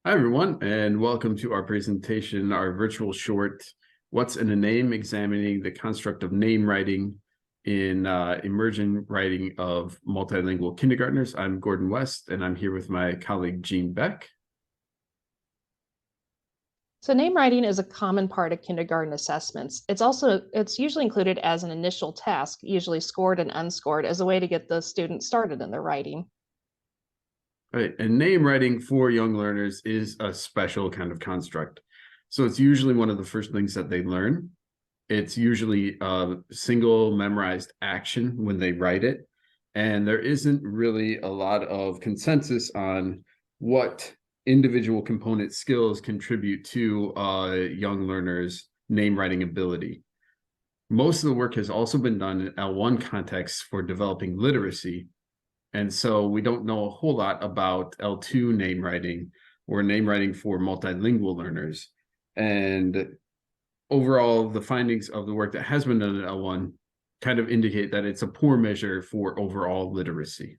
Hi, everyone, and welcome to our presentation, our virtual short, What's in a Name, examining the construct of name writing in immersion writing of multilingual kindergartners. I'm Gordon West, and I'm here with my colleague, Jeanne Beck. So name writing is a common part of kindergarten assessments. It's usually included as an initial task, usually scored and unscored, as a way to get the student started in their writing. Right, and name writing for young learners is a special kind of construct. So it's usually one of the first things that they learn. It's usually a single memorized action when they write it. And there isn't really a lot of consensus on what individual component skills contribute to a young learner's name writing ability. Most of the work has also been done in L1 contexts for developing literacy. And so we don't know a whole lot about L2 name writing or name writing for multilingual learners. And overall, the findings of the work that has been done in L1 kind of indicate that it's a poor measure for overall literacy.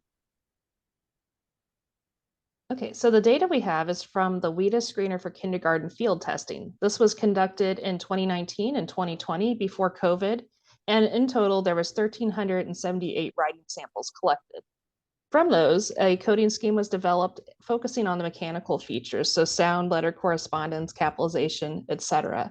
Okay, so the data we have is from the WIDA screener for kindergarten field testing. This was conducted in 2019 and 2020 before COVID. And in total, there was 1,378 writing samples collected. From those, a coding scheme was developed focusing on the mechanical features, so sound, letter correspondence, capitalization, etc.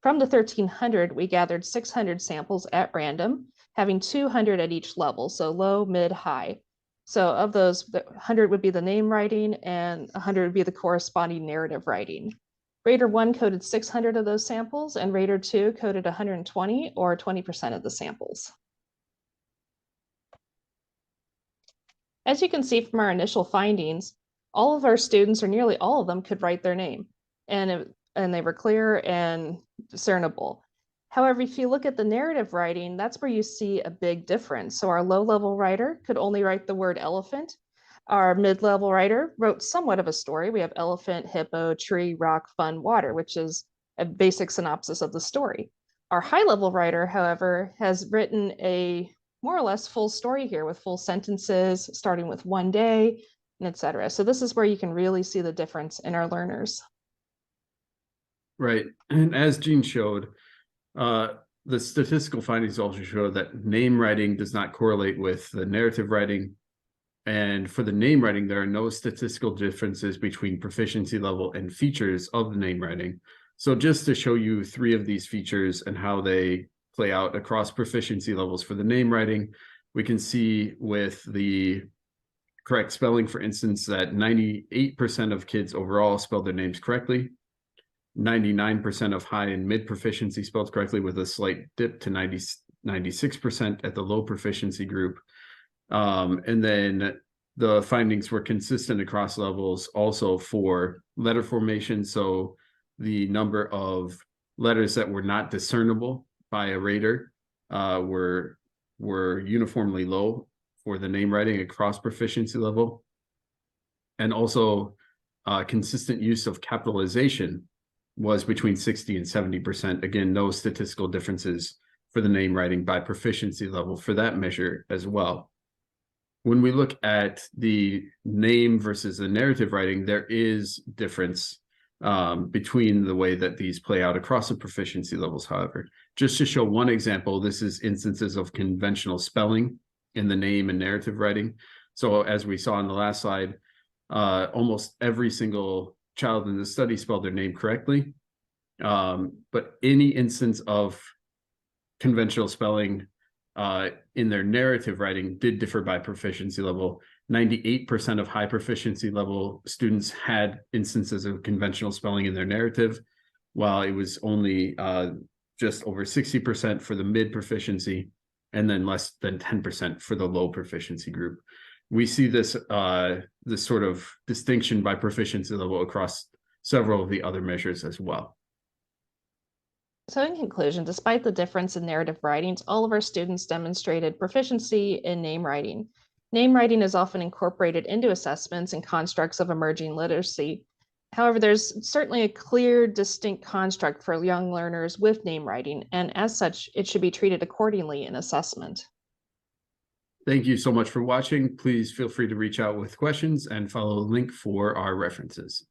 From the 1,300, we gathered 600 samples at random, having 200 at each level, so low, mid, high. So of those, 100 would be the name writing and 100 would be the corresponding narrative writing. Rater 1 coded 600 of those samples, and Rater 2 coded 120, or 20% of the samples. As you can see from our initial findings, all of our students, or nearly all of them, could write their name, and they were clear and discernible. However, if you look at the narrative writing, that's where you see a big difference. So our low-level writer could only write the word elephant. Our mid-level writer wrote somewhat of a story. We have elephant, hippo, tree, rock, fun, water, which is a basic synopsis of the story. Our high-level writer, however, has written a more or less full story here with full sentences, starting with one day, and etc. So this is where you can really see the difference in our learners. Right, and as Jeanne showed, the statistical findings also show that name writing does not correlate with the narrative writing. And for the name writing, there are no statistical differences between proficiency level and features of the name writing. So just to show you three of these features and how they play out across proficiency levels for the name writing, we can see with the correct spelling, for instance, that 98% of kids overall spelled their names correctly. 99% of high and mid proficiency spelled correctly, with a slight dip to 96% at the low proficiency group. And then the findings were consistent across levels also for letter formation. So the number of letters that were not discernible by a rater were uniformly low for the name writing across proficiency level. And also consistent use of capitalization was between 60 and 70%. Again, no statistical differences for the name writing by proficiency level for that measure as well. When we look at the name versus the narrative writing, there is difference between the way that these play out across the proficiency levels. However, just to show one example, this is instances of conventional spelling in the name and narrative writing. So as we saw on the last slide, almost every single child in the study spelled their name correctly. But any instance of conventional spelling in their narrative writing did differ by proficiency level. 98% of high proficiency level students had instances of conventional spelling in their narrative, while it was only just over 60% for the mid proficiency, and then less than 10% for the low proficiency group. We see this sort of distinction by proficiency level across several of the other measures as well. So in conclusion, despite the difference in narrative writings, all of our students demonstrated proficiency in name writing. Name writing is often incorporated into assessments and constructs of emerging literacy. However, there's certainly a clear, distinct construct for young learners with name writing, and as such, it should be treated accordingly in assessment. Thank you so much for watching. Please feel free to reach out with questions and follow the link for our references.